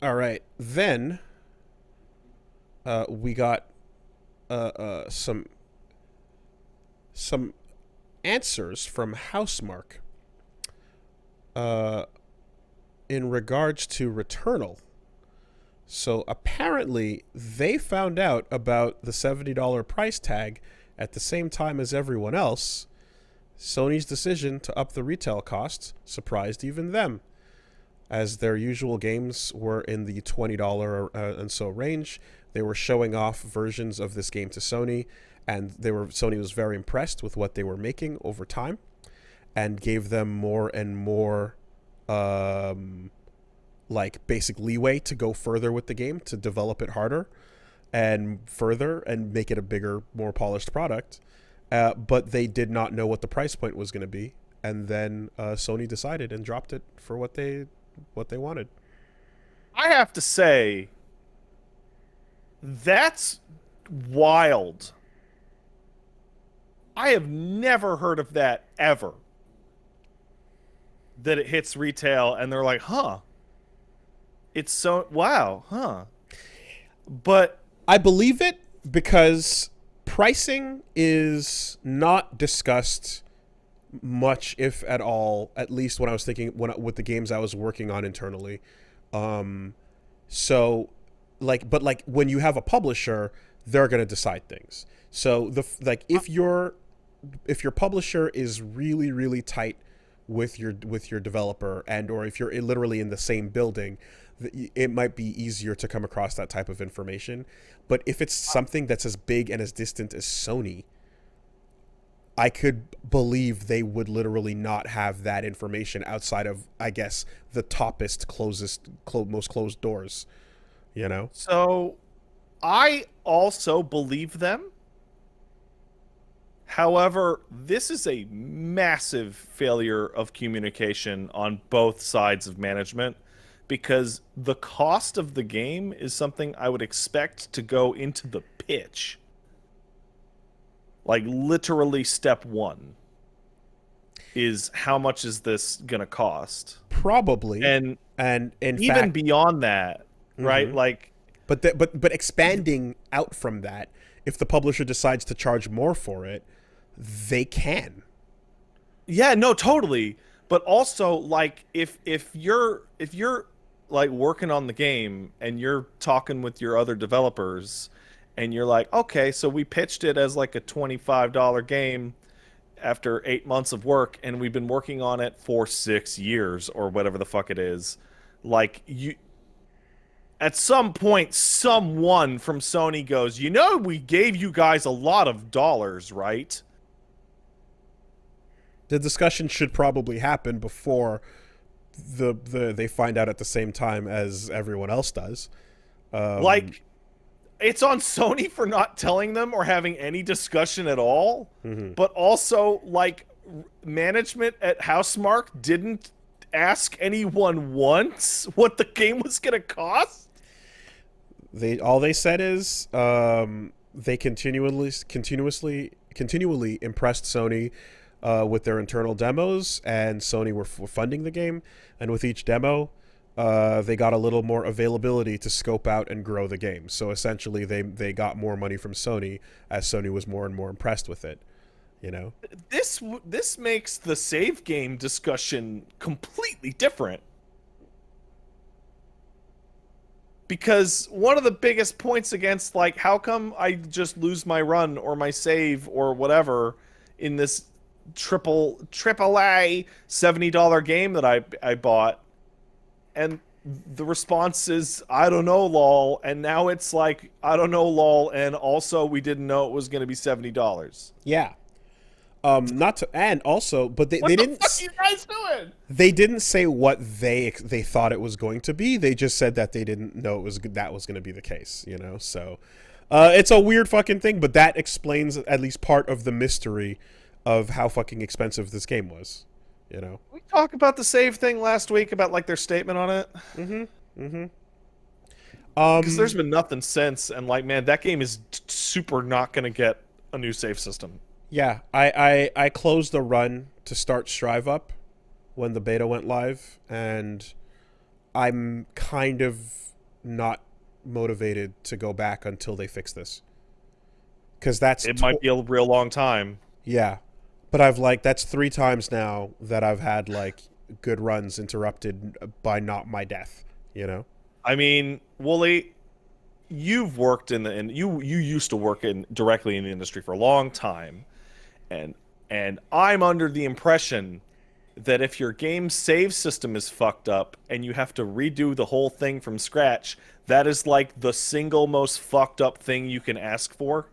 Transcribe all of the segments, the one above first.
All right. Then we got some answers from Housemark uh, in regards to Returnal. So apparently, they found out about the $70 price tag at the same time as everyone else. Sony's decision to up the retail costs surprised even them, as their usual games were in the $20 and so range. They were showing off versions of this game to Sony, and Sony was very impressed with what they were making over time, and gave them more and more like basic leeway to go further with the game, to develop it harder and further and make it a bigger, more polished product. But they did not know what the price point was going to be, and then Sony decided and dropped it for what they wanted. I have to say, that's wild. I have never heard of that ever. That it hits retail and they're like, huh. It's so, wow, huh. But, I believe it because pricing is not discussed much, if at all. At least when I was thinking with the games I was working on internally. Um, so, but when you have a publisher, they're gonna decide things. So if your publisher is really really tight with your developer, and or if you're literally in the same building, it might be easier to come across that type of information. But if it's something that's as big and as distant as Sony, I could believe they would literally not have that information outside of, I guess, the toppest, most closed doors. You know? so I also believe them. However, this is a massive failure of communication on both sides of management because the cost of the game is something I would expect to go into the pitch. Like literally step one is how much is this going to cost? Probably, And and in even fact, beyond that, right? mhm. Like But expanding out from that, if the publisher decides to charge more for it, they can. yeah, no, totally. But also, like, if you're like working on the game and you're talking with your other developers, and you're like, okay, so we pitched it as like a $25 game after 8 months of work, and we've been working on it for 6 years or whatever the fuck it is. Like you, at some point, someone from Sony goes, we gave you guys a lot of dollars, right? The discussion should probably happen before they find out at the same time as everyone else does. Um, Like it's on Sony for not telling them or having any discussion at all, mhm. but also like management at Housemark didn't ask anyone once what the game was going to cost. They said is they continually impressed Sony with their internal demos, and Sony were funding the game, and with each demo, they got a little more availability to scope out and grow the game. So essentially, they got more money from Sony as Sony was more and more impressed with it. You know. This makes the save game discussion completely different. Because one of the biggest points against, like, how come I just lose my run or my save or whatever in this triple A $70 game that I bought, and the response is I don't know, lol, and now it's like I don't know, lol, and also we didn't know it was going to be $70. Yeah. Not to, and also, but What the fuck are you guys doing? they didn't say what they thought it was going to be. They just said that they didn't know that was going to be the case. You know, so it's a weird fucking thing, but that explains at least part of the mystery of how fucking expensive this game was. You know. We talked about the save thing last week about like their statement on it. Mm-hmm. Mm-hmm. Because there's been nothing since, and like, man, that game is super not going to get a new save system. Yeah, I closed the run to start Strive up when the beta went live, and I'm kind of not motivated to go back until they fix this. Because It might be a real long time. yeah. But I've like, that's 3 times now that I've had like good runs interrupted by not my death, you know? I mean, Wooly, you've worked in the and you used to work in directly in the industry for a long time, and I'm under the impression that if your game save system is fucked up and you have to redo the whole thing from scratch, that is like the single most fucked up thing you can ask for.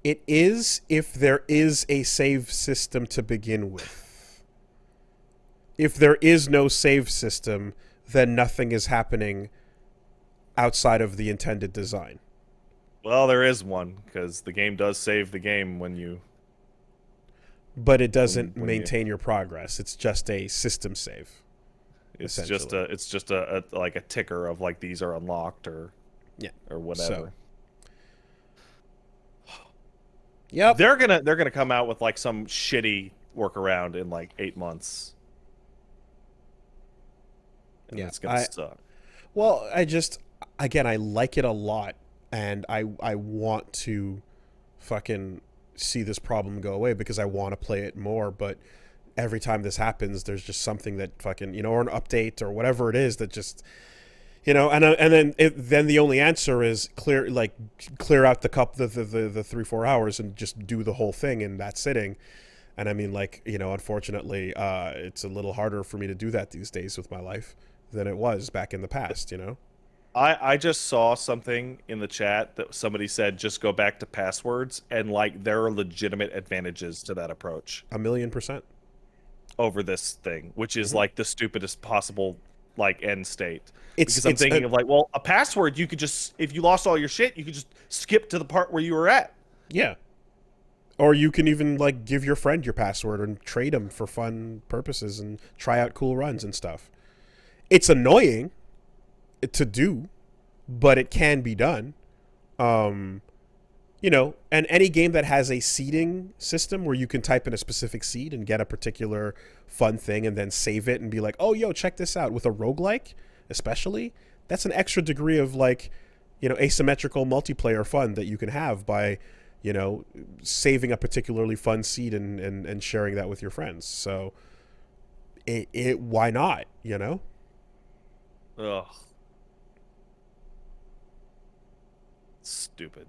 It is if there is a save system to begin with. If there is no save system, then nothing is happening outside of the intended design. Well, there is one because the game does save the game when you But it doesn't when you maintain your progress. It's just a system save. it's just a like a ticker of like these are unlocked Yeah. or whatever. So, yep. They're gonna come out with like some shitty workaround in like 8 months. And Yeah. it's gonna suck. Well, again, I like it a lot, and I want to fucking see this problem go away because I want to play it more. But every time this happens, there's just something that fucking, or an update or whatever it is that just, and then the only answer is clear out the 3-4 hours and just do the whole thing in that sitting. And I mean, like, unfortunately, it's a little harder for me to do that these days with my life than it was back in the past. I just saw something in the chat that somebody said just go back to passwords, and like there are legitimate advantages to that approach 1,000,000%. over this thing, which is like the stupidest possible like end state. It's Because I'm thinking of like, well, a password you could just, if you lost all your shit, you could just skip to the part where you were at. Yeah. Or you can even like give your friend your password and trade them for fun purposes and try out cool runs and stuff. It's annoying to do, but it can be done. And any game that has a seeding system where you can type in a specific seed and get a particular fun thing and then save it and be like, oh, yo, check this out. With a roguelike, especially, that's an extra degree of like, asymmetrical multiplayer fun that you can have by, saving a particularly fun seed and sharing that with your friends. So why not, Ugh. Stupid.